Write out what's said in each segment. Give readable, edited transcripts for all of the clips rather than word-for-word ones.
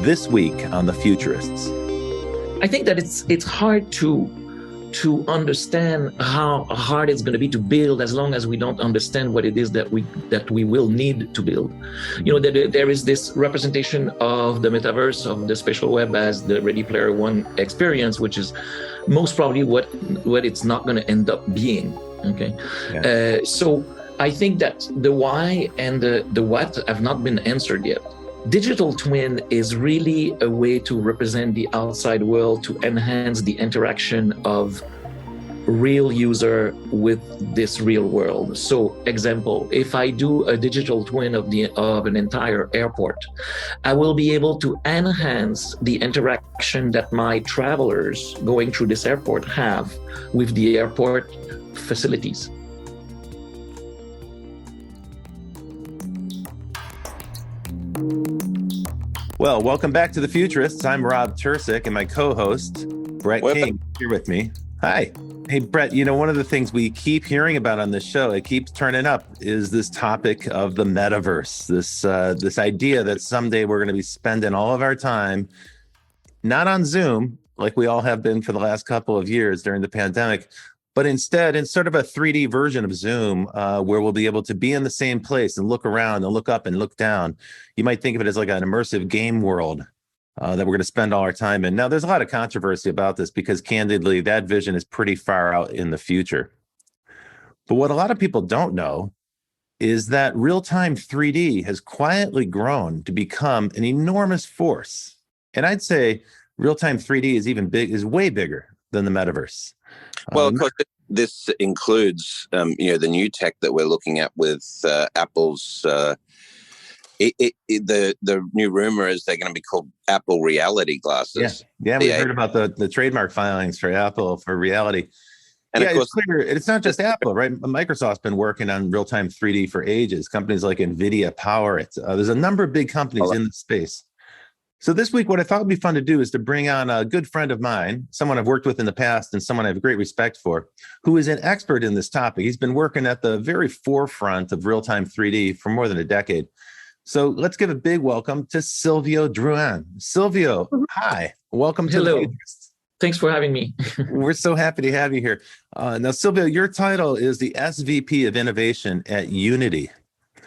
This week on the Futurists. I think that it's hard to understand how hard it's going to be to build as long as we don't understand what it is that we will need to build. You know, there is this representation of the metaverse, of the spatial web as the Ready Player One experience, which is most probably what it's not going to end up being. Okay, yeah. So I think that the why and the what have not been answered yet. Digital twin is really a way to represent the outside world, to enhance the interaction of real user with this real world. So, example, if I do a digital twin of an entire airport, I will be able to enhance the interaction that my travelers going through this airport have with the airport facilities. Well, welcome back to the Futurists. I'm Rob Tercek, and my co-host, Brett King, here with me. Hi. Hey, Brett, you know, one of the things we keep hearing about on this show, it keeps turning up, is this topic of the metaverse, this idea that someday we're going to be spending all of our time, not on Zoom, like we all have been for the last couple of years during the pandemic, but instead in sort of a 3D version of Zoom, where we'll be able to be in the same place and look around and look up and look down. You might think of it as like an immersive game world that we're going to spend all our time in. Now, there's a lot of controversy about this because, candidly, that vision is pretty far out in the future. But what a lot of people don't know is that real-time 3D has quietly grown to become an enormous force. And I'd say real-time 3D is way bigger than the metaverse. Well, of course, this includes, the new tech that we're looking at with Apple's. The new rumor is they're going to be called Apple Reality glasses. Yeah, we heard about the trademark filings for Apple for reality. And of course, it's clear it's not just Apple, right? Microsoft's been working on real-time 3D for ages. Companies like NVIDIA power it. There's a number of big companies in the space. So this week, what I thought would be fun to do is to bring on a good friend of mine, someone I've worked with in the past and someone I have great respect for, who is an expert in this topic. He's been working at the very forefront of real-time 3D for more than a decade. So let's give a big welcome to Sylvio Drouin. Sylvio, hi. Welcome to Hello. the Futurists. Thanks for having me. We're so happy to have you here. Now, Sylvio, your title is the SVP of Innovation at Unity.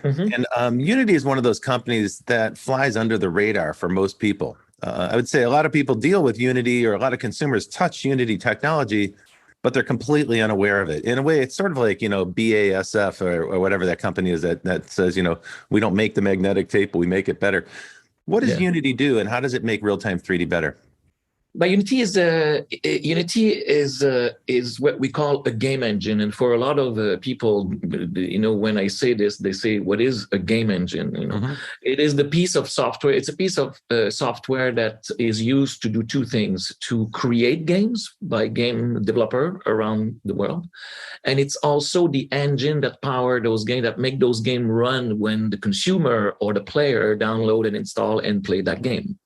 Mm-hmm. And Unity is one of those companies that flies under the radar for most people. I would say a lot of people deal with Unity, or a lot of consumers touch Unity technology, but they're completely unaware of it. In a way, it's sort of like, BASF or whatever that company is that says, we don't make the magnetic tape, but we make it better. What does Unity do, and how does it make real-time 3D better? But Unity is what we call a game engine, and for a lot of people, when I say this, they say, "What is a game engine?" Mm-hmm. It is the piece of software. It's a piece of software that is used to do two things: to create games by game developer around the world, and it's also the engine that power those games, that make those games run when the consumer or the player download and install and play that game.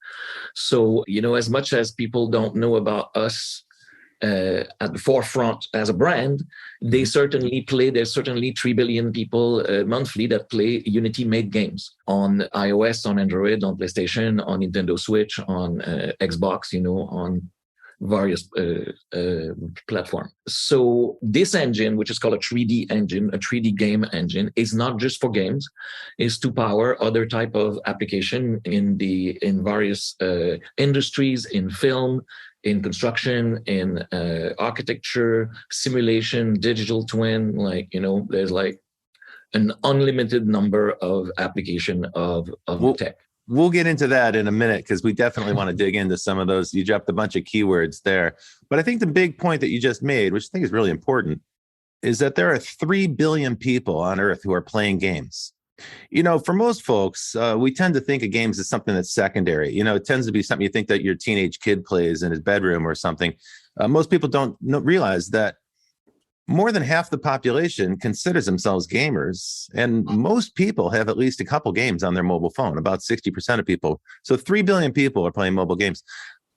So, as much as people don't know about us at the forefront as a brand, there's certainly 3 billion people monthly that play Unity-made games on iOS, on Android, on PlayStation, on Nintendo Switch, on Xbox, on various platforms. So this engine, which is called a 3D engine, a 3D game engine, is not just for games. It's to power other type of application in various industries, in film, in construction, in architecture, simulation, digital twin. There's an unlimited number of application of tech. We'll get into that in a minute, because we definitely want to dig into some of those. You dropped a bunch of keywords there. But I think the big point that you just made, which I think is really important, is that there are 3 billion people on Earth who are playing games. For most folks, we tend to think of games as something that's secondary. It tends to be something you think that your teenage kid plays in his bedroom or something. Most people don't realize that more than half the population considers themselves gamers, and most people have at least a couple games on their mobile phone, about 60% of people. So 3 billion people are playing mobile games.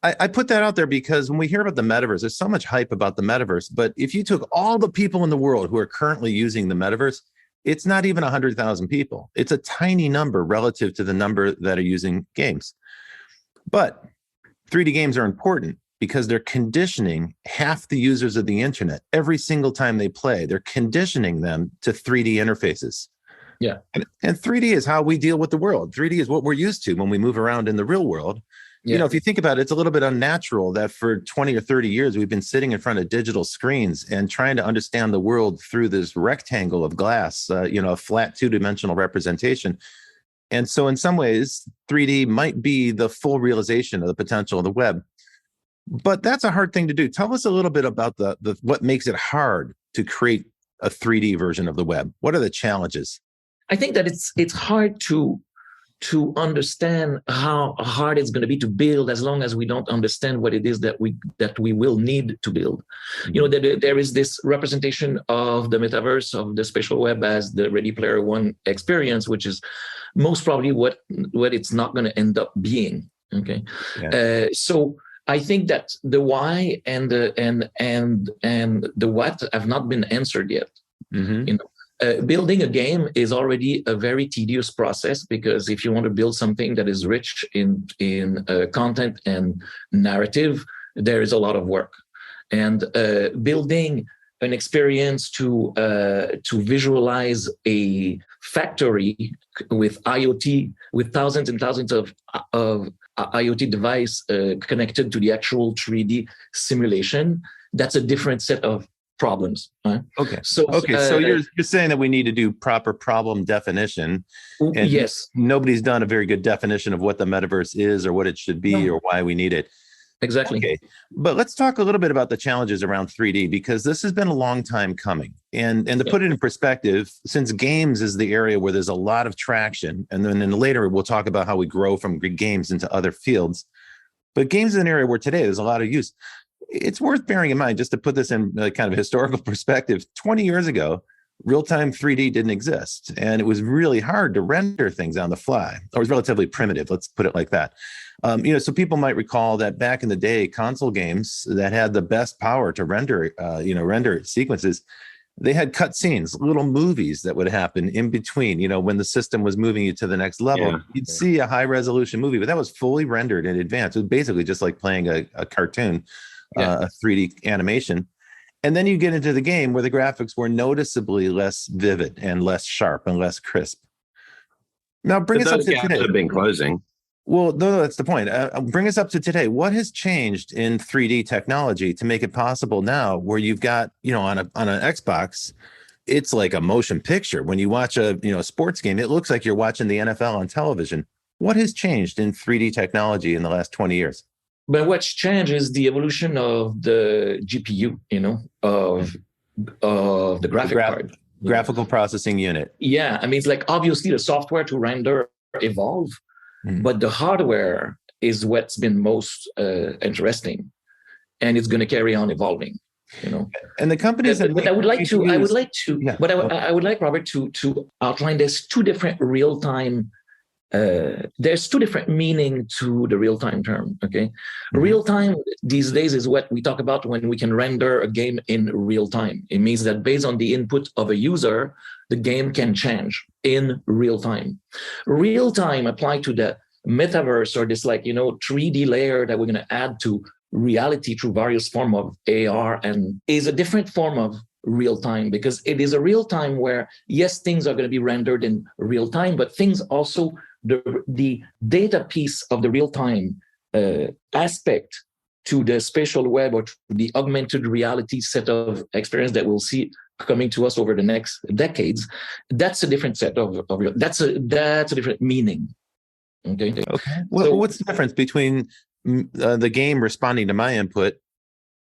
I put that out there because when we hear about the metaverse, there's so much hype about the metaverse. But if you took all the people in the world who are currently using the metaverse, it's not even 100,000 people. It's a tiny number relative to the number that are using games. But 3D games are important because they're conditioning half the users of the internet every single time they play. They're conditioning them to 3D interfaces. Yeah. And 3D is how we deal with the world. 3D is what we're used to when we move around in the real world. Yeah. You know, if you think about it, it's a little bit unnatural that for 20 or 30 years, we've been sitting in front of digital screens and trying to understand the world through this rectangle of glass, a flat two-dimensional representation. And so in some ways, 3D might be the full realization of the potential of the web. But that's a hard thing to do. Tell us a little bit about the what makes it hard to create a 3D version of the web. What are the challenges? I think that it's hard to understand how hard it's going to be to build as long as we don't understand what it is that we will need to build. Mm-hmm. You know, there is this representation of the metaverse, of the spatial web as the Ready Player One experience, which is most probably what it's not going to end up being. Okay, yeah. So I think that the why and the what have not been answered yet. Mm-hmm. You know. Building a game is already a very tedious process, because if you want to build something that is rich in content and narrative, there is a lot of work. And building an experience to visualize a factory with IoT, with thousands and thousands of IoT device connected to the actual 3D simulation, that's a different set of problems. Right? Okay. So you're saying that we need to do proper problem definition. And yes. Nobody's done a very good definition of what the metaverse is or what it should be or why we need it. Exactly. Okay. But let's talk a little bit about the challenges around 3D, because this has been a long time coming. And to put it in perspective, since games is the area where there's a lot of traction, and then later we'll talk about how we grow from games into other fields. But games is an area where today there's a lot of use. It's worth bearing in mind, just to put this in kind of historical perspective, 20 years ago, real-time 3D didn't exist. And it was really hard to render things on the fly. Or it was relatively primitive, let's put it like that. So people might recall that back in the day, console games that had the best power to render sequences, they had cutscenes, little movies that would happen in between, when the system was moving you to the next level. Yeah. You'd see a high-resolution movie, but that was fully rendered in advance. It was basically just like playing a cartoon. A 3D animation. And then you get into the game where the graphics were noticeably less vivid and less sharp and less crisp. Now, bring us up to today. Have been closing. Well, no, that's the point. Bring us up to today. What has changed in 3D technology to make it possible now, where you've got, on an Xbox, it's like a motion picture. When you watch a sports game, it looks like you're watching the NFL on television. What has changed in 3D technology in the last 20 years? But what's changed is the evolution of the GPU, of the graphic card. Graphical processing unit. Yeah. I mean, it's like obviously the software to render evolve, but the hardware is what's been most interesting. And it's going to carry on evolving, And the companies I would like Robert to outline there's two different real-time there's two different meaning to the real-time term, okay? Mm-hmm. Real-time these days is what we talk about when we can render a game in real time. It means that based on the input of a user, the game can change in real time. Real time applied to the metaverse, or this 3D layer that we're going to add to reality through various forms of AR, and is a different form of real time, because it is a real time where, yes, things are going to be rendered in real time, but things also, the data piece of the real time aspect to the spatial web or to the augmented reality set of experience that we'll see coming to us over the next decades, that's a different set of that's a different meaning. Okay. What's the difference between the game responding to my input,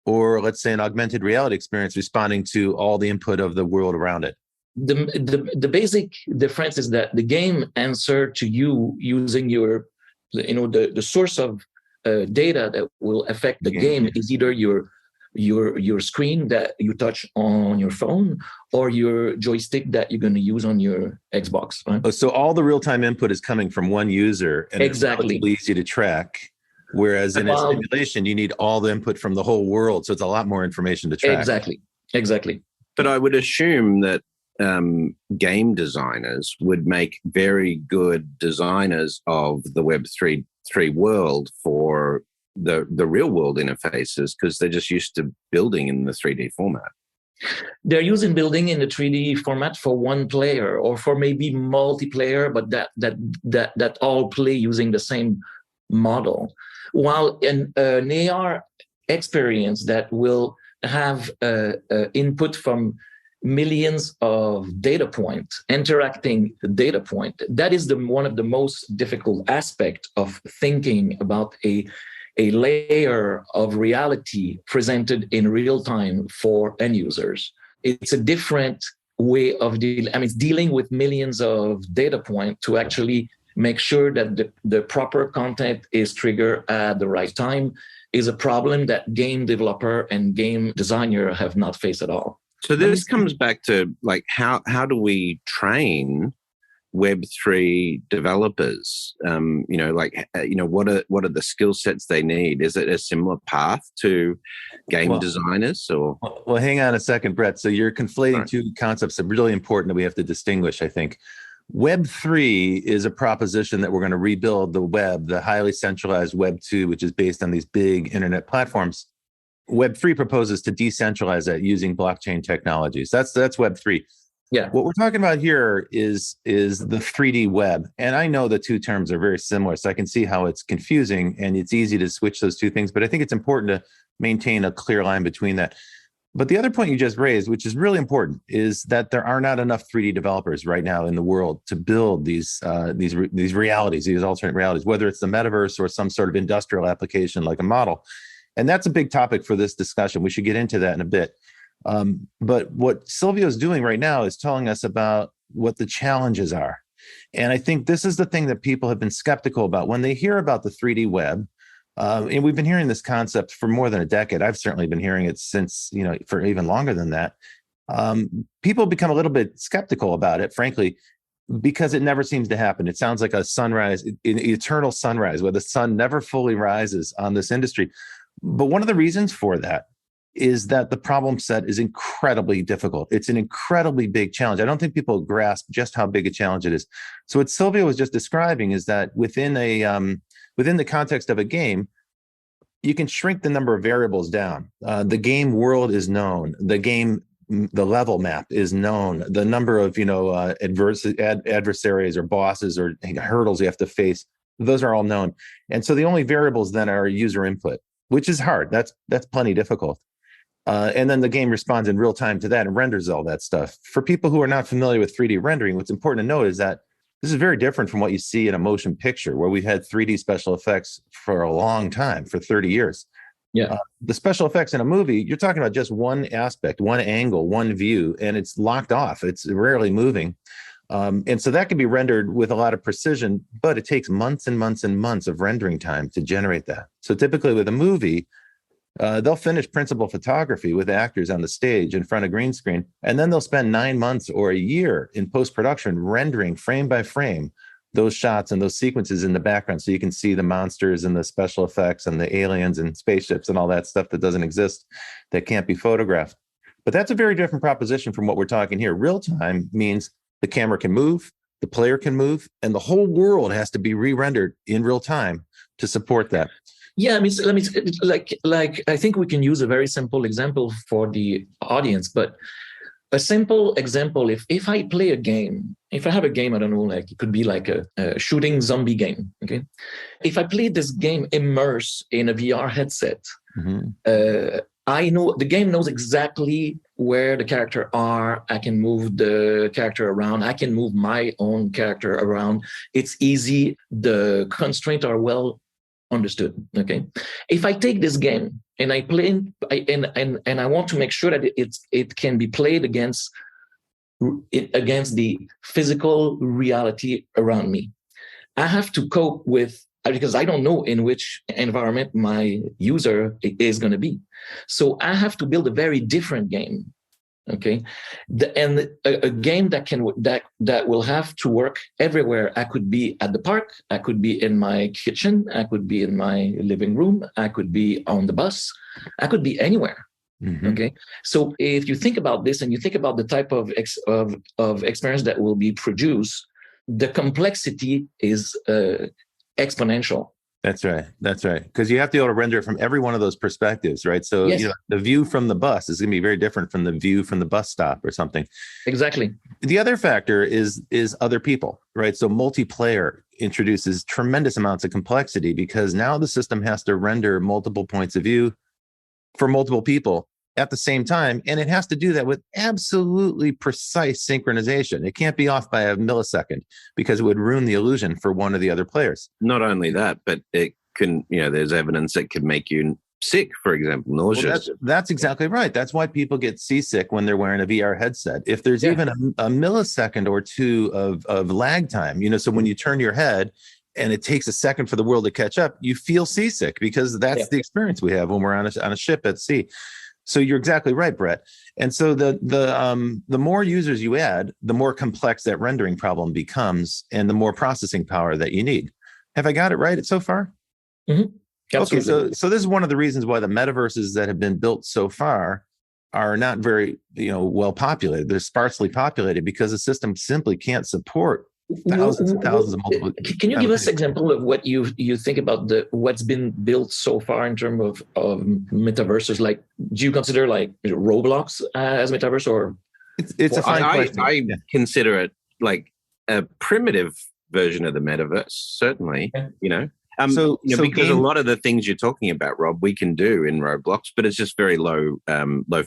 or let's say an augmented reality experience responding to all the input of the world around it? The basic difference is that the game answer to you using your, the source of data that will affect the game is either your screen that you touch on your phone or your joystick that you're going to use on your Xbox. Right? So all the real-time input is coming from one user, and exactly. It's easy to track. Whereas in a simulation, you need all the input from the whole world. So it's a lot more information to track. Exactly. But I would assume that game designers would make very good designers of the Web3 world for the real world interfaces, because they're just used to building in the 3D format. They're using building in the 3D format for one player or for maybe multiplayer, but that all play using the same model. While an AR experience that will have input from millions of data points, interacting data point, that is one of the most difficult aspects of thinking about a layer of reality presented in real time for end users. It's a different way of dealing with millions of data points to actually make sure that the proper content is triggered at the right time is a problem that game developer and game designer have not faced at all. So this comes back to like how do we train Web3 developers? What are the skill sets they need? Is it a similar path to game designers? Or well, hang on a second, Brett. So you're conflating two concepts that are really important that we have to distinguish, I think. Web3 is a proposition that we're going to rebuild the web, the highly centralized Web 2, which is based on these big internet platforms. Web3 proposes to decentralize that using blockchain technologies. That's Web3. Yeah. What we're talking about here is the 3D web. And I know the two terms are very similar, so I can see how it's confusing and it's easy to switch those two things. But I think it's important to maintain a clear line between that. But the other point you just raised, which is really important, is that there are not enough 3D developers right now in the world to build these realities, these alternate realities, whether it's the metaverse or some sort of industrial application like a model. And that's a big topic for this discussion. We should get into that in a bit. But what Sylvio is doing right now is telling us about what the challenges are. And I think this is the thing that people have been skeptical about when they hear about the 3D web. And we've been hearing this concept for more than a decade. I've certainly been hearing it since, for even longer than that. People become a little bit skeptical about it, frankly, because it never seems to happen. It sounds like a sunrise, an eternal sunrise, where the sun never fully rises on this industry. But one of the reasons for that is that the problem set is incredibly difficult. It's an incredibly big challenge. I don't think people grasp just how big a challenge it is. So what Sylvia was just describing is that within the context of a game, you can shrink the number of variables down. The game world is known. The level map is known. The number of adversaries or bosses or hurdles you have to face, those are all known. And so the only variables then are user input, which is hard. That's plenty difficult. And then the game responds in real time to that and renders all that stuff. For people who are not familiar with 3D rendering, what's important to note is that this is very different from what you see in a motion picture, where we've had 3D special effects for a long time, for 30 years. Yeah. The special effects in a movie, you're talking about just one aspect, one angle, one view, and it's locked off. It's rarely moving. And so that can be rendered with a lot of precision, but it takes months and months and months of rendering time to generate that. So typically with a movie, they'll finish principal photography with actors on the stage in front of green screen, and then they'll spend 9 months or a year in post-production rendering frame by frame those shots and those sequences in the background, so you can see the monsters and the special effects and the aliens and spaceships and all that stuff that doesn't exist, that can't be photographed. But that's a very different proposition from what we're talking here. Real time means the camera can move, the player can move, and the whole world has to be re-rendered in real time to support that. Yeah, I think we can use a very simple example for the audience, but a simple example, if I play a game, if I have a game, I don't know, like it could be like a shooting zombie game, okay? If I play this game immersed in a VR headset, I know the game knows exactly where the character are. I can move the character around. I can move my own character around. It's easy. The constraints are well understood. Okay. If I take this game and I play and I want to make sure that it can be played against the physical reality around me, I have to cope with, because I don't know in which environment my user is going to be. So I have to build a very different game. Okay. And a game that will have to work everywhere. I could be at the park. I could be in my kitchen. I could be in my living room. I could be on the bus. I could be anywhere. Okay, so if you think about this and you think about the type of experience that will be produced, the complexity is exponential. That's right. Because you have to be able to render it from every one of those perspectives, right? So Yes. the view from the bus is going to be very different from the view from the bus stop or something. Exactly. The other factor is other people, right? So multiplayer introduces tremendous amounts of complexity because now the system has to render multiple points of view for multiple people at the same time. And it has to do that with absolutely precise synchronization. It can't be off by a millisecond because it would ruin the illusion for one of the other players. Not only that, but it can, there's evidence that could make you sick, for example, nauseous. Well, that's exactly right. That's why people get seasick when they're wearing a VR headset. If there's even a millisecond or two of lag time, so when you turn your head and it takes a second for the world to catch up, you feel seasick because that's the experience we have when we're on a ship at sea. So you're exactly right, Brett. And so the more users you add, the more complex that rendering problem becomes and the more processing power that you need. Have I got it right so far? Mm-hmm. Absolutely. Okay, so this is one of the reasons why the metaverses that have been built so far are not very well populated. They're sparsely populated because the system simply can't support thousands and thousands of multiple. Can you give us an example of what you think about what's been built so far in terms of metaverses? Like, do you consider like Roblox as metaverse, or it's a fine question? I consider it like a primitive version of the metaverse, certainly. Because a lot of the things you're talking about, Rob, we can do in Roblox, but it's just very low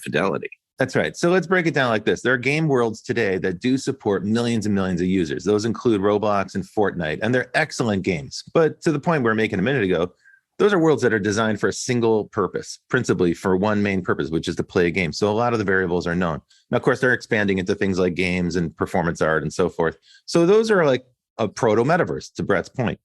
fidelity. That's right. So let's break it down like this. There are game worlds today that do support millions and millions of users. Those include Roblox and Fortnite, and they're excellent games. But to the point we were making a minute ago, those are worlds that are designed for a single purpose, principally for one main purpose, which is to play a game. So a lot of the variables are known. Now, of course, they're expanding into things like games and performance art and so forth. So those are like a proto-metaverse, to Brett's point.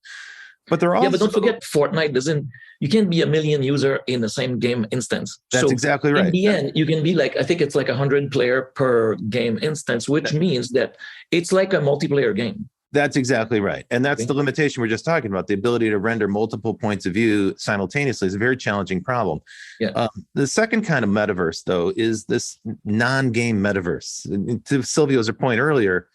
But they're also... Yeah, but don't forget, Fortnite you can't be a million user in the same game instance. That's exactly right. In the end, you can be like, I think it's like 100 player per game instance, which means that it's like a multiplayer game. That's exactly right. And that's the limitation we're just talking about. The ability to render multiple points of view simultaneously is a very challenging problem. Yeah. The second kind of metaverse, though, is this non-game metaverse. To Sylvio's point earlier,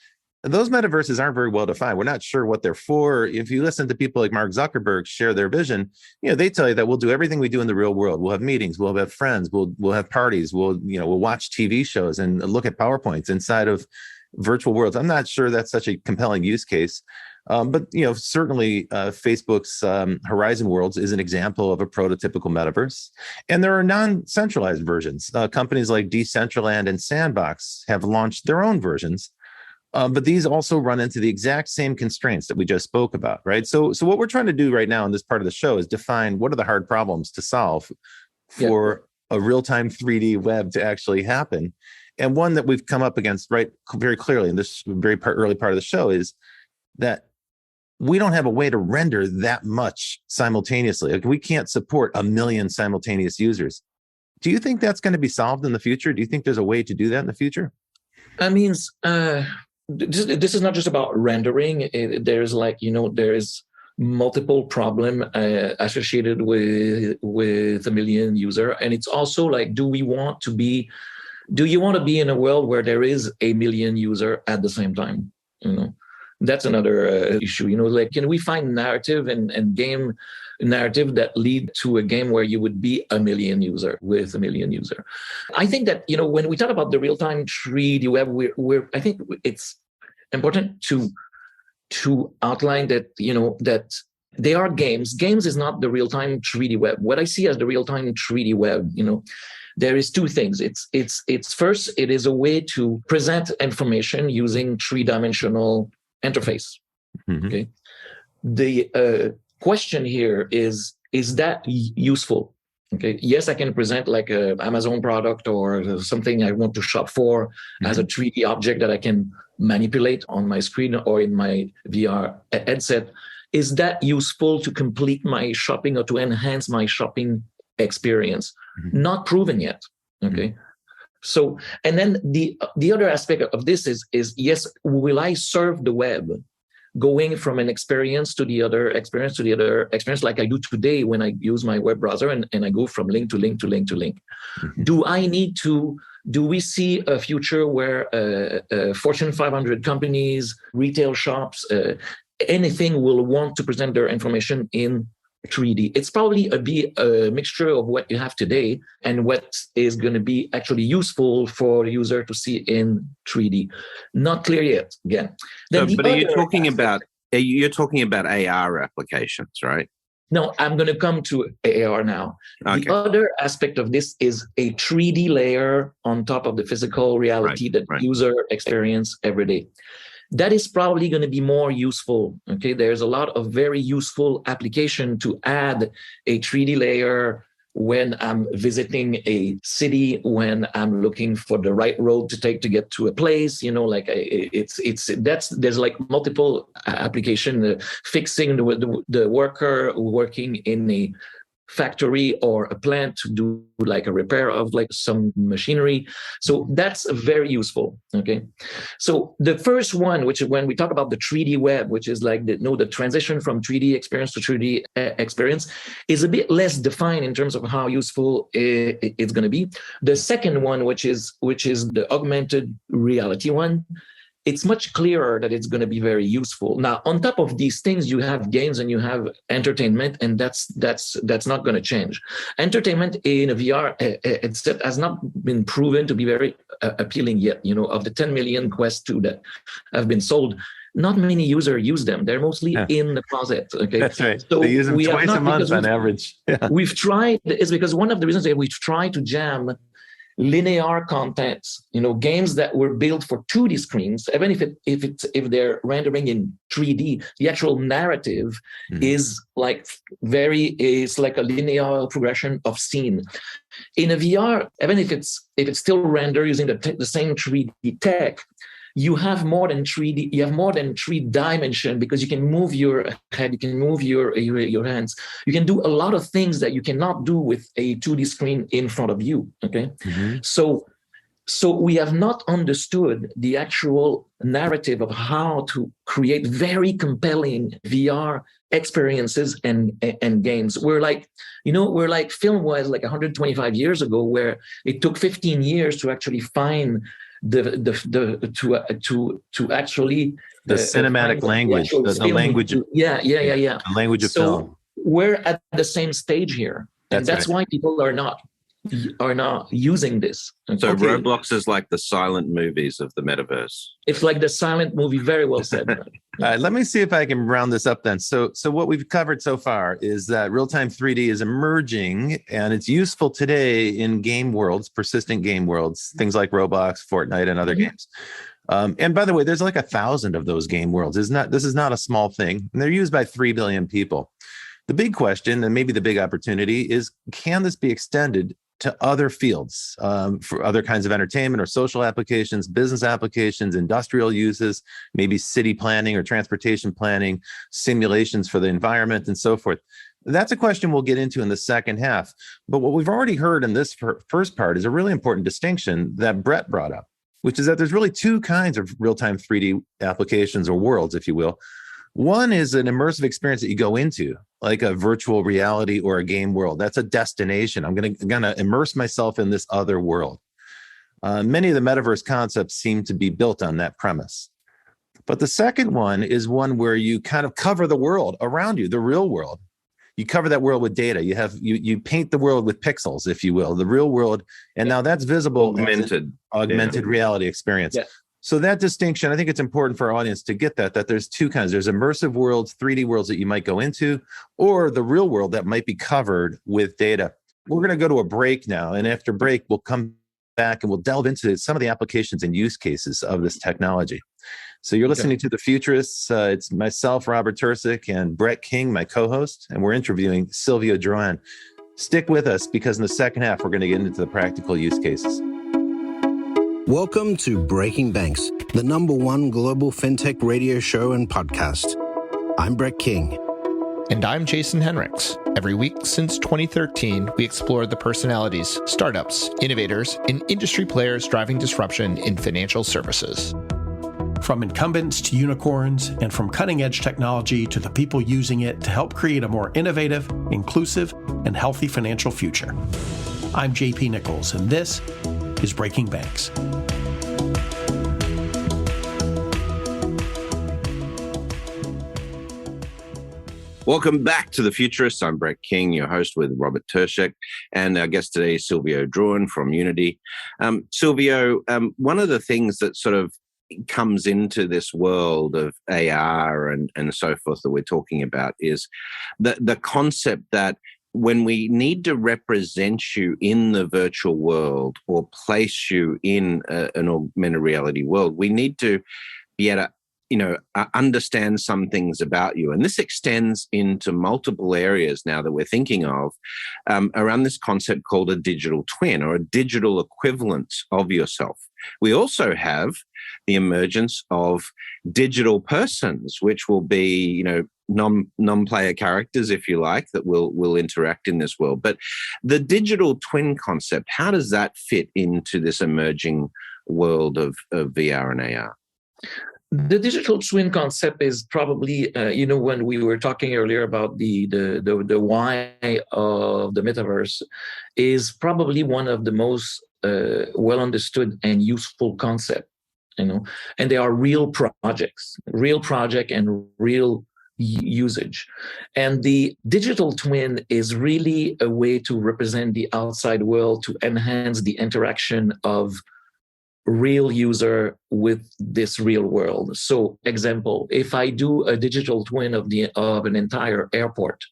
those metaverses aren't very well defined. We're not sure what they're for. If you listen to people like Mark Zuckerberg share their vision, they tell you that we'll do everything we do in the real world. We'll have meetings, we'll have friends, we'll have parties, we'll watch TV shows and look at PowerPoints inside of virtual worlds. I'm not sure that's such a compelling use case. But certainly Facebook's Horizon Worlds is an example of a prototypical metaverse. And there are non-centralized versions. Companies like Decentraland and Sandbox have launched their own versions. But these also run into the exact same constraints that we just spoke about, right? So what we're trying to do right now in this part of the show is define what are the hard problems to solve for a real-time 3D web to actually happen. And one that we've come up against very clearly in this early part of the show is that we don't have a way to render that much simultaneously. Like, we can't support 1 million simultaneous users. Do you think that's going to be solved in the future? Do you think there's a way to do that in the future? I mean, this is not just about rendering. There's there is multiple problem associated with 1 million user, and it's also like, do you want to be in a world where there is 1 million user at the same time? That's another issue. Like, can we find narrative and game narrative that lead to a game where you would be 1 million user with 1 million user? I think that, when we talk about the real-time 3D web, I think it's important to outline that, that they are games. Games is not the real-time 3D web. What I see as the real-time 3D web, there is two things. It's first, it is a way to present information using 3-dimensional interface. Mm-hmm. Okay. The question here is that useful? Okay. Yes, I can present like a Amazon product or something I want to shop for as a 3D object that I can manipulate on my screen or in my VR headset. Is that useful to complete my shopping or to enhance my shopping experience? Not proven yet. Okay. So, and then the other aspect of this is yes, will I serve the web going from an experience to the other experience like I do today when I use my web browser and I go from link to link to link to link. Do we see a future where Fortune 500 companies, retail shops, anything will want to present their information in 3D? It's probably a mixture of what you have today and what is going to be actually useful for the user to see in 3D. Not clear yet, again. But you're talking about AR applications, right? No, I'm going to come to AR now. Okay. The other aspect of this is a 3D layer on top of the physical reality that user experience every day. That is probably going to be more useful. Okay, there's a lot of very useful application to add a 3D layer when I'm visiting a city, when I'm looking for the right road to take to get to a place. There's like multiple application, fixing the worker working in a factory or a plant to do like a repair of like some machinery. So that's very useful. Okay. So the first one, which is when we talk about the 3D web, which is like the transition from 3D experience to 3D experience, is a bit less defined in terms of how useful it's going to be. The second one, which is the augmented reality one, it's much clearer that it's going to be very useful. Now, on top of these things, you have games and you have entertainment, and that's not going to change. Entertainment in a VR headset has not been proven to be very appealing yet. Of the 10 million Quest 2 that have been sold, not many users use them. They're mostly in the closet. Okay, that's right. So they use them twice a month on average. Yeah. We've tried. It's because one of the reasons that we've tried to jam linear contents, games that were built for 2D screens, even if they're rendering in 3D, the actual narrative is like a linear progression of scene. In a VR, even if it's still rendered using the same 3D tech, you have more than 3D. You have more than 3 dimension because you can move your head, you can move your hands. You can do a lot of things that you cannot do with a 2D screen in front of you. Okay, So we have not understood the actual narrative of how to create very compelling VR experiences and games. We're like film was like 125 years ago, where it took 15 years to actually find the cinematic language, the language of the language of film. We're at the same stage here, and that's why people are not using this. So Roblox is like the silent movies of the metaverse. It's like the silent movie. Very well said. All right, let me see if I can round this up then. So what we've covered so far is that real-time 3D is emerging, and it's useful today in game worlds, persistent game worlds, things like Roblox, Fortnite, and other games. And by the way, there's like 1,000 of those game worlds. This is not a small thing, and they're used by 3 billion people. The big question, and maybe the big opportunity, is can this be extended to other fields, for other kinds of entertainment or social applications, business applications, industrial uses, maybe city planning or transportation planning, simulations for the environment, and so forth? That's a question we'll get into in the second half. But what we've already heard in this first part is a really important distinction that Brett brought up, which is that there's really 2 kinds of real-time 3D applications, or worlds, if you will. One is an immersive experience that you go into, like a virtual reality or a game world. That's a destination. I'm going to immerse myself in this other world. Many of the metaverse concepts seem to be built on that premise. But the second one is one where you kind of cover the world around you, the real world. You cover that world with data. You paint the world with pixels, if you will, the real world, and now that's visible. Augmented reality experience. Yeah. So that distinction, I think it's important for our audience to get that there's 2 kinds. There's immersive worlds, 3D worlds that you might go into, or the real world that might be covered with data. We're going to go to a break now. And after break, we'll come back and we'll delve into some of the applications and use cases of this technology. So you're listening to The Futurists. It's myself, Robert Tercek, and Brett King, my co-host, and we're interviewing Sylvio Drouin. Stick with us, because in the second half, we're going to get into the practical use cases. Welcome to Breaking Banks, the #1 global fintech radio show and podcast. I'm Brett King. And I'm Jason Henricks. Every week since 2013, we explore the personalities, startups, innovators, and industry players driving disruption in financial services. From incumbents to unicorns, and from cutting-edge technology to the people using it to help create a more innovative, inclusive, and healthy financial future. I'm JP Nichols, and this is Breaking Banks. Welcome back to The Futurists. I'm Brett King, your host with Robert Tercek, and our guest today is Sylvio Drouin from Unity. Sylvio, one of the things that sort of comes into this world of AR and so forth that we're talking about is the concept that when we need to represent you in the virtual world or place you in an augmented reality world, we need to be able to understand some things about you. And this extends into multiple areas now that we're thinking of around this concept called a digital twin or a digital equivalent of yourself. We also have the emergence of digital persons, which will be, non-player characters, if you like, that will interact in this world. But the digital twin concept, how does that fit into this emerging world of VR and AR? The digital twin concept is probably, when we were talking earlier about the why of the metaverse, is probably one of the most well understood and useful concept. And they are real project and real usage. And the digital twin is really a way to represent the outside world, to enhance the interaction of real user with this real world. So, example, if I do a digital twin of an entire airport,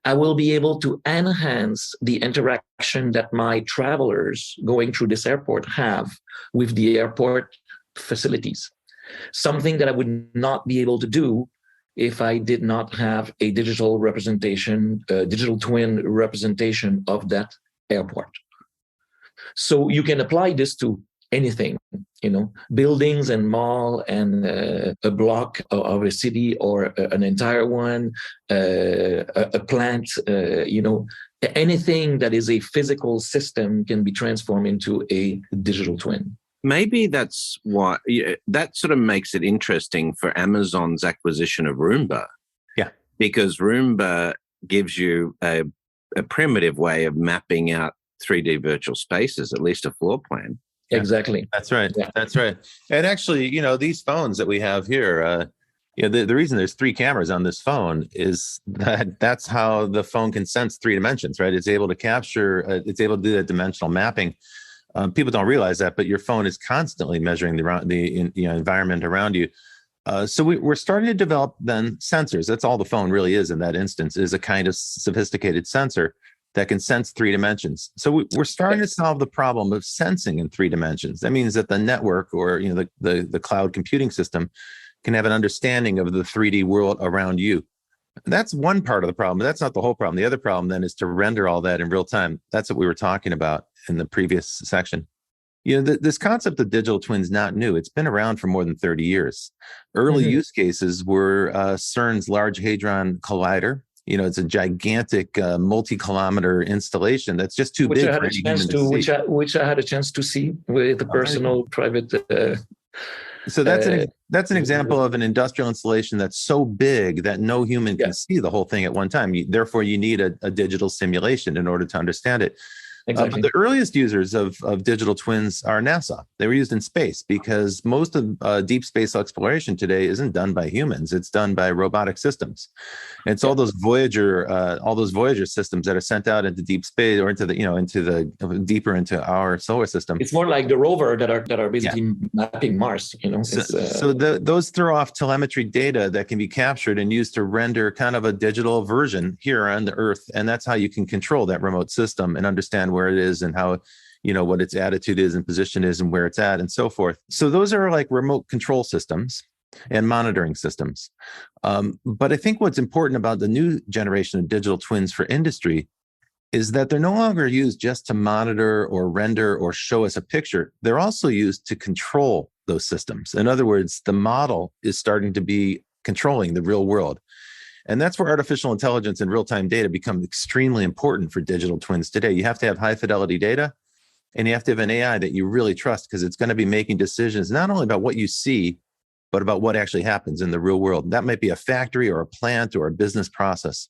I will be able to enhance the interaction that my travelers going through this airport have with the airport facilities. Something that I would not be able to do if I did not have a digital representation, digital twin representation of that airport. So you can apply this to anything, buildings and mall and a block of a city or an entire one, a plant, anything that is a physical system can be transformed into a digital twin. Maybe that's why that sort of makes it interesting for Amazon's acquisition of Roomba. Yeah. Because Roomba gives you a primitive way of mapping out 3D virtual spaces, at least a floor plan. Yeah. Exactly. That's right. Yeah. That's right. And actually, these phones that we have here, the reason there's 3 cameras on this phone is that's how the phone can sense 3 dimensions, right? It's able to capture, it's able to do that dimensional mapping. People don't realize that, but your phone is constantly measuring the environment around you. So we're starting to develop then sensors. That's all the phone really is in that instance, is a kind of sophisticated sensor that can sense 3 dimensions. So we're starting to solve the problem of sensing in 3 dimensions. That means that the network or the cloud computing system can have an understanding of the 3D world around you. That's one part of the problem, but that's not the whole problem. The other problem then is to render all that in real time. That's what we were talking about in the previous section. This concept of digital twins is not new. It's been around for more than 30 years. Early use cases were CERN's Large Hadron Collider. It's a gigantic multi-kilometer installation that's just too big for any human to see. Which I had a chance to see with a personal private. So that's an example of an industrial installation that's so big that no human can see the whole thing at one time. Therefore, you need a digital simulation in order to understand it. Exactly. But the earliest users of digital twins are NASA. They were used in space because most of deep space exploration today isn't done by humans. It's done by robotic systems. And it's all those Voyager systems that are sent out into deep space or into deeper into our solar system. It's more like the rover that are basically mapping Mars. So those throw off telemetry data that can be captured and used to render kind of a digital version here on the Earth. And that's how you can control that remote system and understand where it is and how, what its attitude is and position is and where it's at and so forth. So those are like remote control systems and monitoring systems. But I think what's important about the new generation of digital twins for industry is that they're no longer used just to monitor or render or show us a picture. They're also used to control those systems. In other words, the model is starting to be controlling the real world. And that's where artificial intelligence and real-time data become extremely important for digital twins today. You have to have high fidelity data, and you have to have an AI that you really trust, because it's going to be making decisions not only about what you see, but about what actually happens in the real world. That might be a factory or a plant or a business process.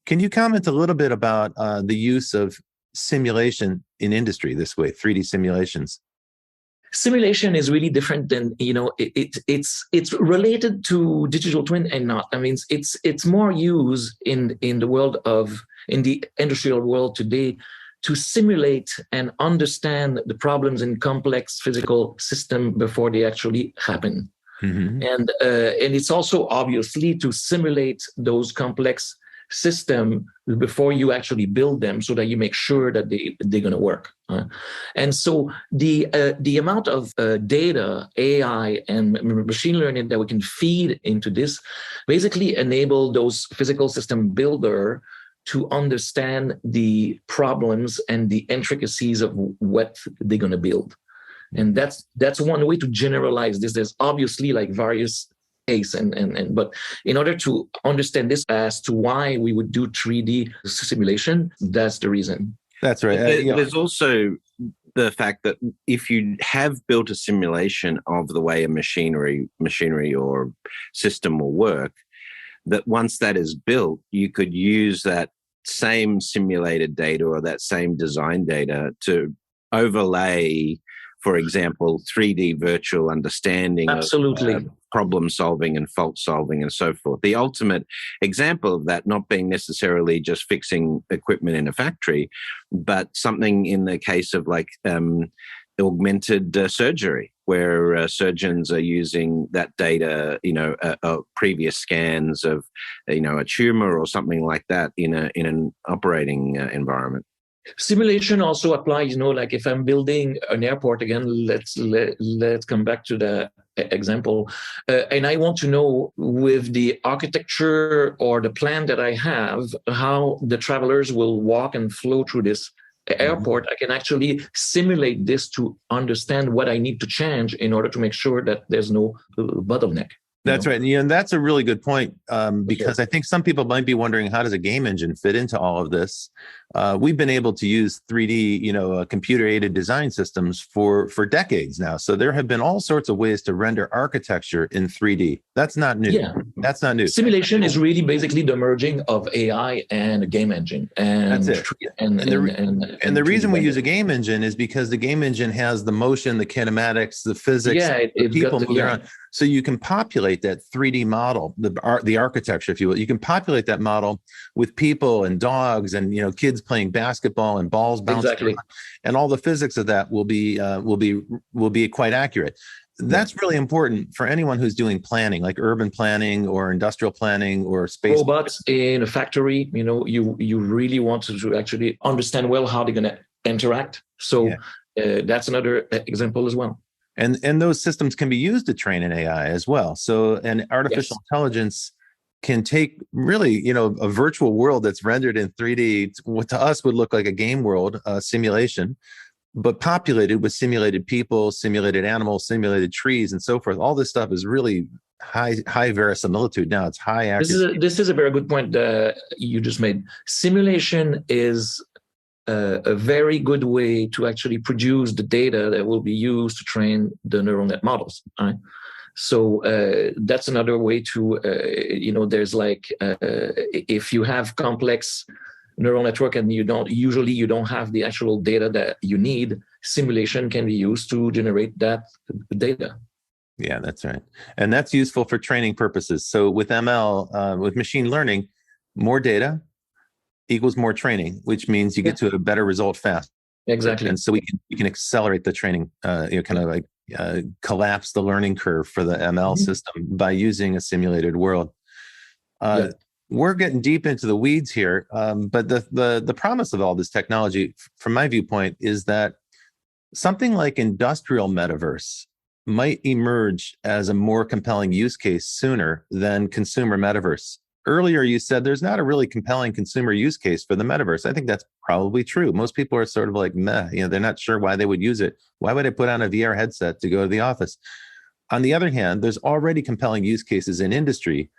Can you comment a little bit about the use of simulation in industry this way, 3D simulations? Simulation is really different than, it's related to digital twin and not. I mean, it's more used in the industrial world today to simulate and understand the problems in complex physical system before they actually happen. Mm-hmm. And it's also obviously to simulate those complex system before you actually build them, so that you make sure that they're going to work. And so the amount of data, AI, and machine learning that we can feed into this basically enable those physical system builder to understand the problems and the intricacies of what they're going to build. And that's one way to generalize this. There's obviously like various case but in order to understand this as to why we would do 3D simulation, that's the reason. That's right. There's also the fact that if you have built a simulation of the way a machinery or system will work, that once that is built, you could use that same simulated data or that same design data to overlay, for example, 3D virtual understanding. Absolutely. Of problem solving and fault solving and so forth. The ultimate example of that not being necessarily just fixing equipment in a factory, but something in the case of like augmented surgery, where surgeons are using that data, previous scans of, a tumor or something like that in an operating environment. Simulation also applies, like if I'm building an airport again, let's come back to the example, and I want to know with the architecture or the plan that I have, how the travelers will walk and flow through this airport. I can actually simulate this to understand what I need to change in order to make sure that there's no bottleneck. That's right. And that's a really good point, because I think some people might be wondering, how does a game engine fit into all of this? We've been able to use 3D, computer-aided design systems for decades now. So there have been all sorts of ways to render architecture in 3D. That's not new. Yeah. That's not new. Simulation is really basically the merging of AI and a game engine. And that's it. And the reason we use a game engine is because the game engine has the motion, the kinematics, the physics, the people moving around. So you can populate that 3D model, the architecture, if you will. You can populate that model with people and dogs and kids playing basketball and balls bouncing around, and all the physics of that will be quite accurate. That's really important for anyone who's doing planning, like urban planning or industrial planning or space. Robots in a factory, you really want to actually understand well how they're going to interact. So that's another example as well. And those systems can be used to train an AI as well. So an artificial intelligence can take really, a virtual world that's rendered in 3D, what to us would look like a game world simulation, but populated with simulated people, simulated animals, simulated trees, and so forth. All this stuff is really high verisimilitude. Now it's high accuracy. This is a very good point you just made. Simulation is a very good way to actually produce the data that will be used to train the neural net models. Right? So that's another way to, there's like, if you have complex neural network and you don't have the actual data that you need, simulation can be used to generate that data. Yeah, that's right. And that's useful for training purposes. So with ML, with machine learning, more data equals more training, which means you get to a better result fast. Exactly. And so we can accelerate the training, collapse the learning curve for the ML system by using a simulated world. We're getting deep into the weeds here, but the promise of all this technology, from my viewpoint, is that something like industrial metaverse might emerge as a more compelling use case sooner than consumer metaverse. Earlier, you said there's not a really compelling consumer use case for the metaverse. I think that's probably true. Most people are sort of like, meh, they're not sure why they would use it. Why would I put on a VR headset to go to the office? On the other hand, there's already compelling use cases in industry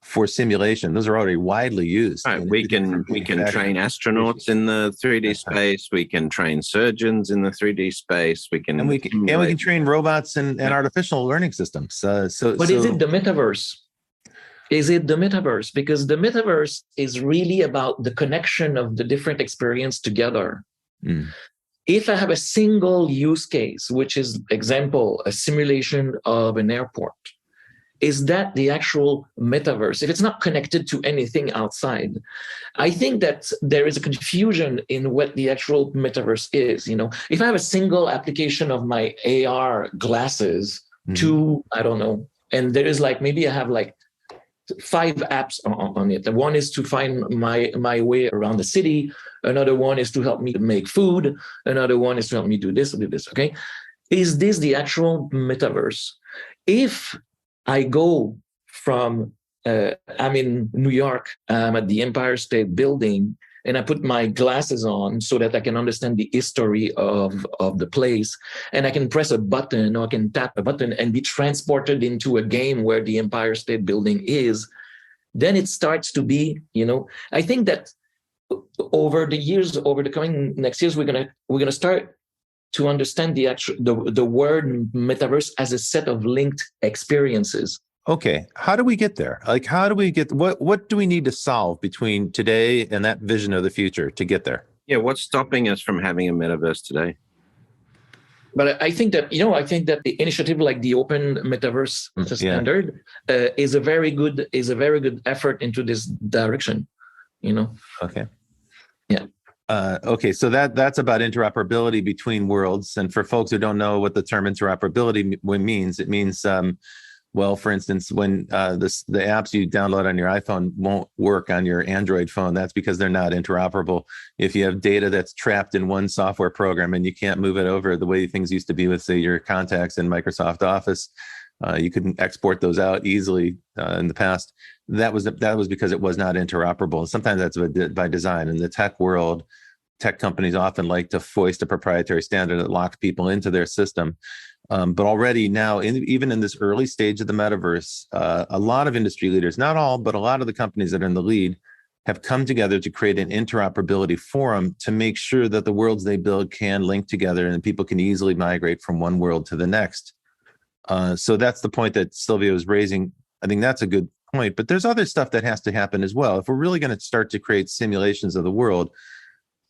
for simulation. Those are already widely used. Right. We can train astronauts in the 3D space. We can train surgeons in the 3D space. We can train robots and artificial learning systems. Is it the metaverse? Is it the metaverse? Because the metaverse is really about the connection of the different experience together. If I have a single use case, which is, example, a simulation of an airport, is that the actual metaverse? If it's not connected to anything outside, I think that there is a confusion in what the actual metaverse is. If I have a single application of my AR glasses to, I don't know, and there is maybe I have 5 apps on it. One is to find my way around the city. Another one is to help me make food. Another one is to help me do this or do this. Okay. Is this the actual metaverse? If I go from, I'm in New York, I'm at the Empire State Building, and I put my glasses on so that I can understand the history of the place, and I can press a button or I can tap a button and be transported into a game where the Empire State Building is, then it starts to be, I think that over the coming next years, we're gonna start to understand the word metaverse as a set of linked experiences. Okay, how do we get there? How do we get what do we need to solve between today and that vision of the future to get there? Yeah, what's stopping us from having a metaverse today? But I think that the initiative like the Open Metaverse Standard is a very good effort into this direction. Okay. Yeah. Okay, so that's about interoperability between worlds. And for folks who don't know what the term interoperability means, it means, well, for instance, when the apps you download on your iPhone won't work on your Android phone, that's because they're not interoperable. If you have data that's trapped in one software program and you can't move it over the way things used to be with, say, your contacts in Microsoft Office, you couldn't export those out easily in the past. That was because it was not interoperable. And sometimes that's by design. In the tech world, tech companies often like to foist a proprietary standard that locks people into their system. But already now, even in this early stage of the metaverse, a lot of industry leaders, not all, but a lot of the companies that are in the lead, have come together to create an interoperability forum to make sure that the worlds they build can link together and people can easily migrate from one world to the next. So that's the point that Sylvio is raising. I think that's a good point, but there's other stuff that has to happen as well. If we're really going to start to create simulations of the world,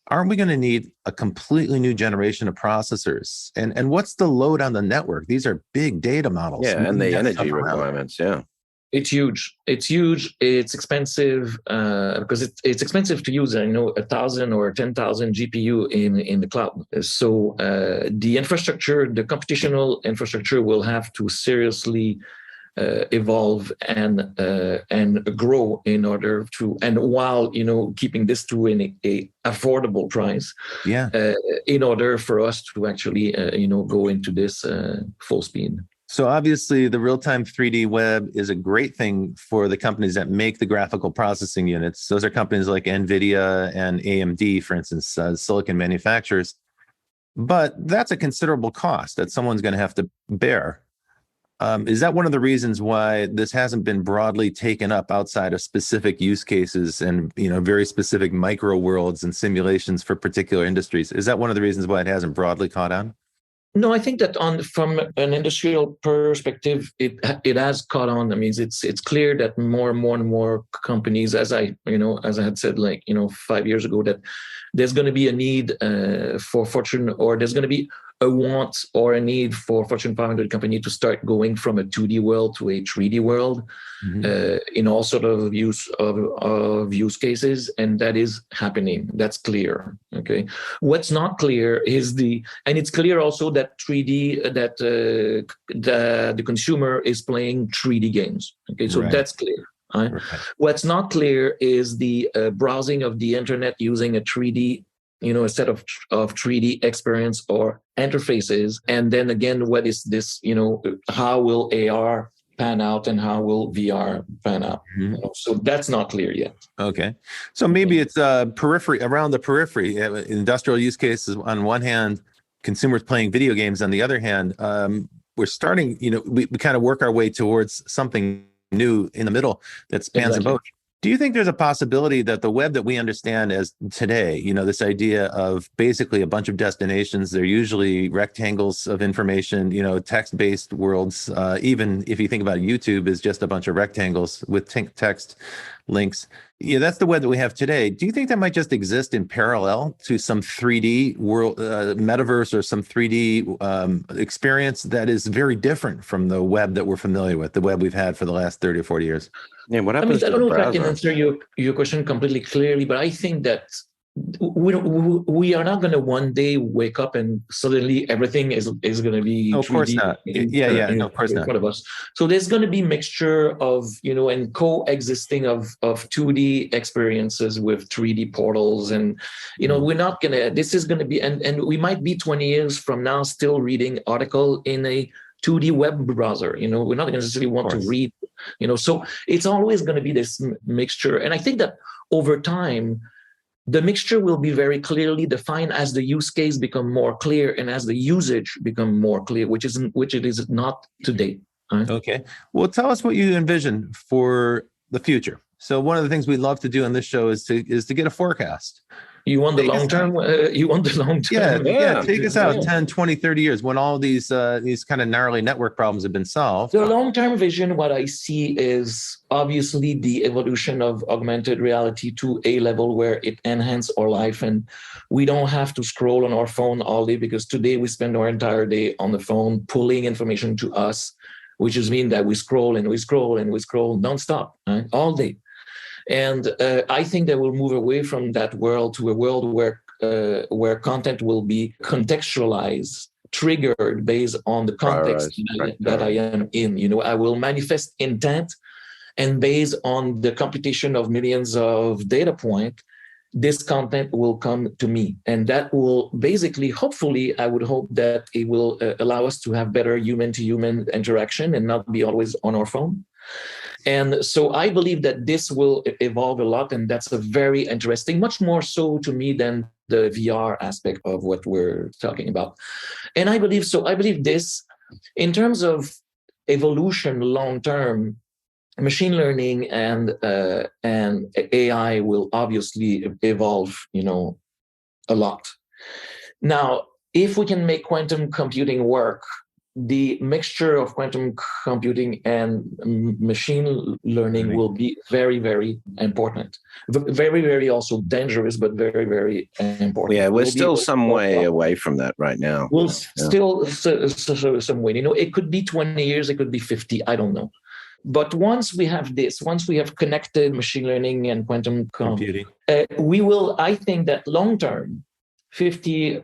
aren't we going to need a completely new generation of processors? And what's the load on the network? These are big data models. Yeah, and the energy requirements, yeah. It's huge. It's expensive because it's expensive to use. 1,000 or 10,000 GPU in the cloud. So the infrastructure, the computational infrastructure, will have to seriously evolve and grow in order to, and while keeping this to a affordable price. Yeah. In order for us to actually go into this full speed. So obviously, the real-time 3D web is a great thing for the companies that make the graphical processing units. Those are companies like NVIDIA and AMD, for instance, silicon manufacturers. But that's a considerable cost that someone's going to have to bear. Is that one of the reasons why this hasn't been broadly taken up outside of specific use cases and very specific micro worlds and simulations for particular industries? Is that one of the reasons why it hasn't broadly caught on? No, I think that from an industrial perspective, it has caught on. I mean, it's clear that more and more companies, as I had said, 5 years ago, that there's going to be a need for Fortune, or there's going to be a want or a need for Fortune 500 company to start going from a 2D world to a 3D world, in all sort of use cases, and that is happening. That's clear. Okay, what's not clear is and it's clear also that 3D that the consumer is playing 3D games. Okay, so that's clear. Right? What's not clear is the browsing of the internet using a 3D. A set of 3D experience or interfaces. And then again, what is this, how will AR pan out and how will VR pan out? So that's not clear yet. Okay. So maybe it's around the periphery, industrial use cases on one hand, consumers playing video games on the other hand. We're starting, we kind of work our way towards something new in the middle that spans them both. Do you think there's a possibility that the web that we understand as today, this idea of basically a bunch of destinations, they're usually rectangles of information, text-based worlds, even if you think about YouTube is just a bunch of rectangles with text links. Yeah, that's the web that we have today. Do you think that might just exist in parallel to some 3D world, metaverse, or some 3D experience that is very different from the web that we're familiar with, the web we've had for the last 30 or 40 years? Yeah, what happens I to don't the know if I browser? can answer your question completely clearly, but I think that we are not going to one day wake up and suddenly everything is going to be of course not. No, of course in not. front of us. So there's going to be mixture of and coexisting of 2D experiences with 3D portals, and we're not gonna. This is going to be, and we might be 20 years from now still reading article in a 2D web browser. We're not necessarily want to read. So it's always going to be this mixture, and I think that over time, the mixture will be very clearly defined as the use case become more clear and as the usage become more clear, which it is not today. Right? Okay. Well, tell us what you envision for the future. So one of the things we love to do on this show is to get a forecast. You want the long term? You want the long term? Yeah. Take us out 10, 20, 30 years when all these kind of gnarly network problems have been solved. The long-term vision, what I see is obviously the evolution of augmented reality to a level where it enhances our life, and we don't have to scroll on our phone all day, because today we spend our entire day on the phone pulling information to us, which just means that we scroll and we scroll and we scroll nonstop, right? All day. And I think that we'll move away from that world to a world where content will be contextualized, triggered based on the context that I am in. I will manifest intent, and based on the computation of millions of data points, this content will come to me. And that will basically, hopefully, I would hope that it will allow us to have better human-to-human interaction and not be always on our phone. And so I believe that this will evolve a lot, and that's a very interesting, much more so to me than the VR aspect of what we're talking about. And I believe this, in terms of evolution long-term, machine learning and AI will obviously evolve, a lot. Now, if we can make quantum computing work, the mixture of quantum computing and machine learning will be very, very important. Very, very also dangerous, but very, very important. Yeah, we're still some way away from that right now. We'll still some way. It could be 20 years, it could be 50, I don't know. But once we have connected machine learning and quantum computing, we will, I think that long term, 50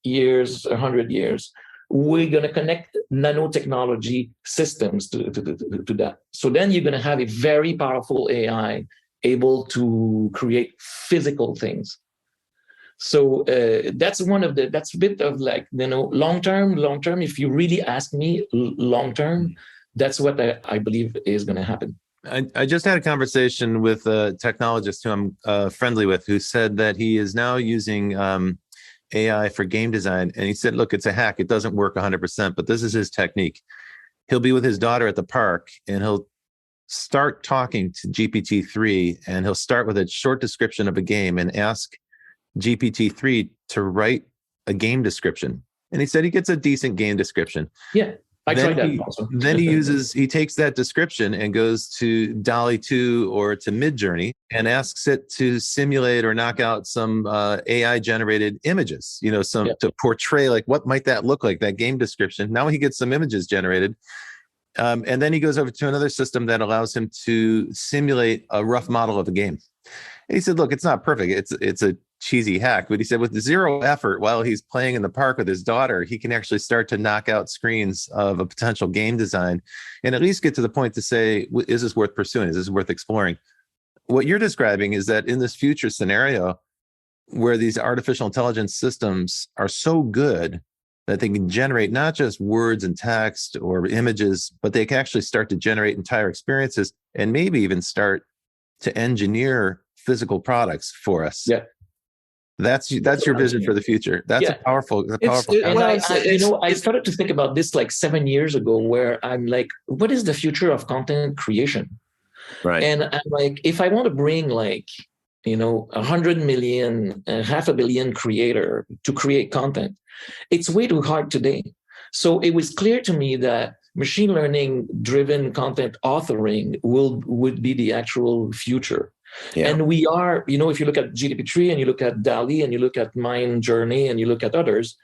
years, 100 years, we're going to connect nanotechnology systems to that. So then you're going to have a very powerful AI able to create physical things. So that's a bit of long term. If you really ask me long term, that's what I believe is going to happen. I just had a conversation with a technologist who I'm friendly with, who said that he is now using AI for game design. And he said, look, it's a hack. It doesn't work 100%, but this is his technique. He'll be with his daughter at the park, and he'll start talking to GPT-3, and he'll start with a short description of a game and ask GPT-3 to write a game description. And he said he gets a decent game description. Yeah. I tried that also. Then he takes that description and goes to DALL-E 2 or to Midjourney and asks it to simulate or knock out some AI generated images, to portray what might that look like, that game description. Now he gets some images generated. And then he goes over to another system that allows him to simulate a rough model of a game. And he said, look, it's not perfect. It's a cheesy hack, but he said with zero effort while he's playing in the park with his daughter, he can actually start to knock out screens of a potential game design and at least get to the point to say, is this worth pursuing? Is this worth exploring? What you're describing is that in this future scenario where these artificial intelligence systems are so good that they can generate not just words and text or images, but they can actually start to generate entire experiences and maybe even start to engineer physical products for us. Yeah. That's your vision for the future. That's a powerful. And I started to think about this like 7 years ago, where I'm like, what is the future of content creation? Right. And I'm like, if I want to bring like, 100 million, 500 million creator to create content, it's way too hard today. So it was clear to me that machine learning driven content authoring would be the actual future. Yeah. And we are, if you look at GPT-3 and you look at DALL-E and you look at Mind Journey and you look at others,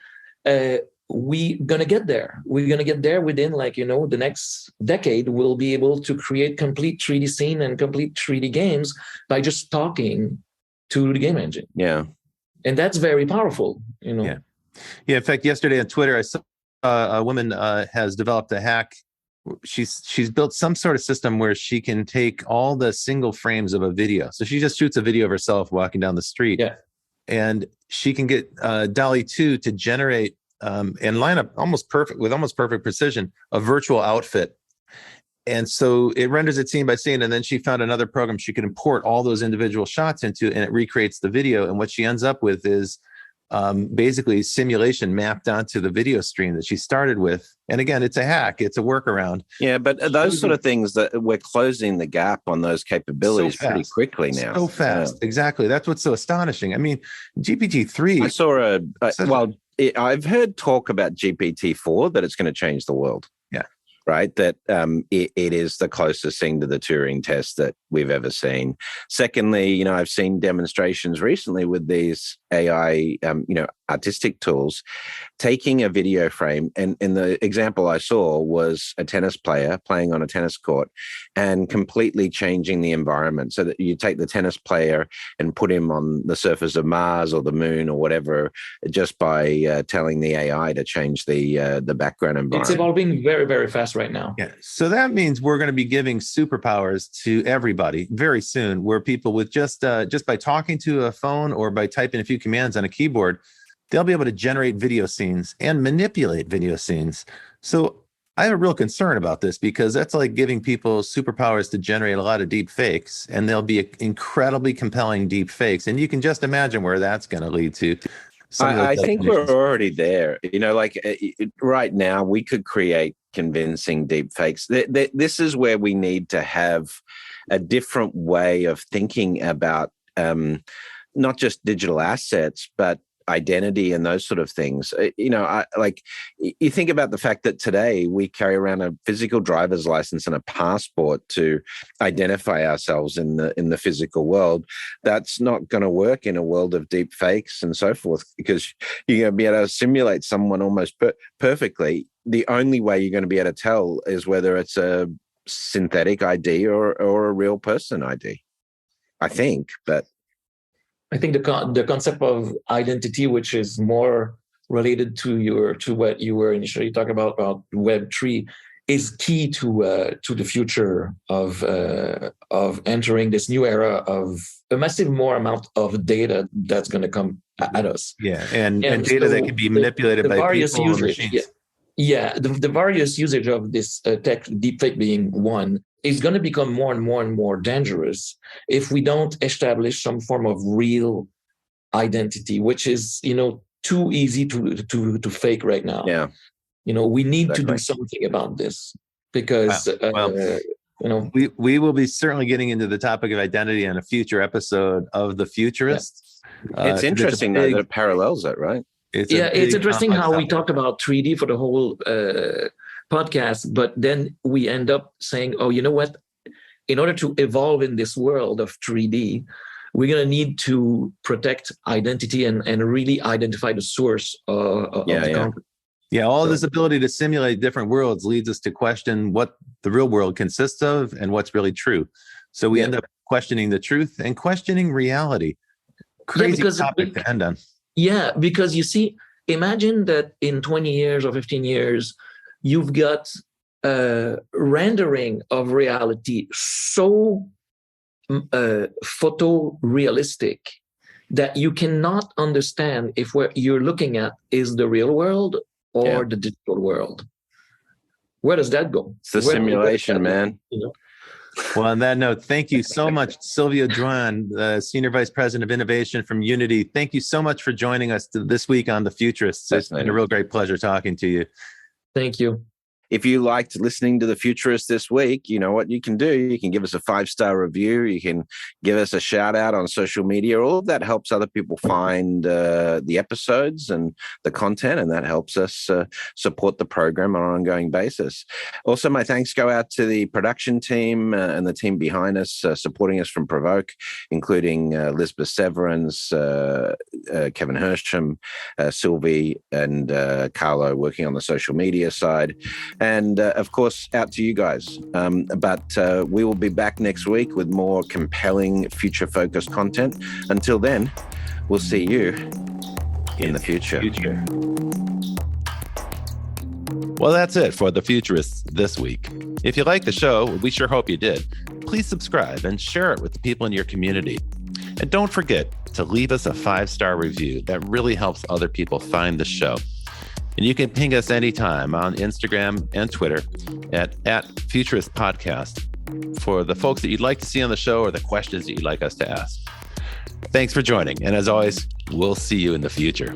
we're going to get there. We're going to get there within the next decade. We'll be able to create complete 3D scene and complete 3D games by just talking to the game engine. Yeah. And that's very powerful, Yeah. In fact, yesterday on Twitter, I saw a woman has developed a hack. She's built some sort of system where she can take all the single frames of a video. So she just shoots a video of herself walking down the street, and she can get DALL-E 2 to generate and line up almost perfect precision a virtual outfit. And so it renders it scene by scene. And then she found another program she could import all those individual shots into, and it recreates the video. And what she ends up with is basically simulation mapped onto the video stream that she started with. And again, it's a hack, it's a workaround. Yeah, but those sort of things, that we're closing the gap on those capabilities pretty quickly now. So fast, exactly. That's what's so astonishing. I mean, GPT-3. I saw I've heard talk about GPT-4 that it's going to change the world. Yeah. Right, that it is the closest thing to the Turing test that we've ever seen. Secondly, I've seen demonstrations recently with these AI, artistic tools, taking a video frame, and the example I saw was a tennis player playing on a tennis court and completely changing the environment, so that you take the tennis player and put him on the surface of Mars or the moon or whatever, just by telling the AI to change the background environment. It's evolving very, very fast right now. Yeah. So that means we're going to be giving superpowers to everybody very soon, where people with just by talking to a phone or by typing a few commands on a keyboard, they'll be able to generate video scenes and manipulate video scenes. So I have a real concern about this, because that's like giving people superpowers to generate a lot of deep fakes, and they'll be incredibly compelling deep fakes. And you can just imagine where that's going to lead to. I think we're already there. Right now we could create convincing deep fakes. This is where we need to have a different way of thinking about not just digital assets, but identity and those sort of things. You think about the fact that today we carry around a physical driver's license and a passport to identify ourselves in the physical world. That's not going to work in a world of deep fakes and so forth, because you're going to be able to simulate someone almost perfectly. The only way you're going to be able to tell is whether it's a synthetic ID or a real person ID, I think. But I think the concept of identity, which is more related to what you were initially talking about Web3, is key to the future of entering this new era of a massive more amount of data that's going to come at us. Yeah, and data that can be manipulated by people and machines. The various usage of this tech, deepfake being one, is going to become more and more and more dangerous if we don't establish some form of real identity, which is too easy to fake right now. Yeah, we need to do something about this, because we will be certainly getting into the topic of identity on a future episode of the Futurists. It's interesting that it parallels it, right? It's interesting how we talked about 3D for the whole podcast, but then we end up saying, oh, you know what? In order to evolve in this world of 3D, we're going to need to protect identity and really identify the source of the content. Yeah, all this ability to simulate different worlds leads us to question what the real world consists of and what's really true. So we end up questioning the truth and questioning reality. Crazy topic to end on. Yeah, because you see, imagine that in 20 years or 15 years, you've got rendering of reality so photorealistic that you cannot understand if what you're looking at is the real world or the digital world. Where does that go? It's the simulation, man. Well, on that note, thank you so much, Sylvio Drouin, the Senior Vice President of Innovation from Unity. Thank you so much for joining us this week on The Futurists. It's been a real great pleasure talking to you. Thank you. If you liked listening to The Futurists this week, you know what you can do. You can give us a 5-star review. You can give us a shout out on social media. All of that helps other people find the episodes and the content, and that helps us support the program on an ongoing basis. Also, my thanks go out to the production team and the team behind us, supporting us from Provoke, including Lisbeth Severance, Kevin Hersham, Sylvie, and Carlo working on the social media side. And of course, out to you guys. But we will be back next week with more compelling future-focused content. Until then, we'll see you in the future. Well, that's it for The Futurists this week. If you like the show, we sure hope you did. Please subscribe and share it with the people in your community. And don't forget to leave us a 5-star review. That really helps other people find the show. And you can ping us anytime on Instagram and Twitter at Futurist Podcast for the folks that you'd like to see on the show or the questions that you'd like us to ask. Thanks for joining. And as always, we'll see you in the future.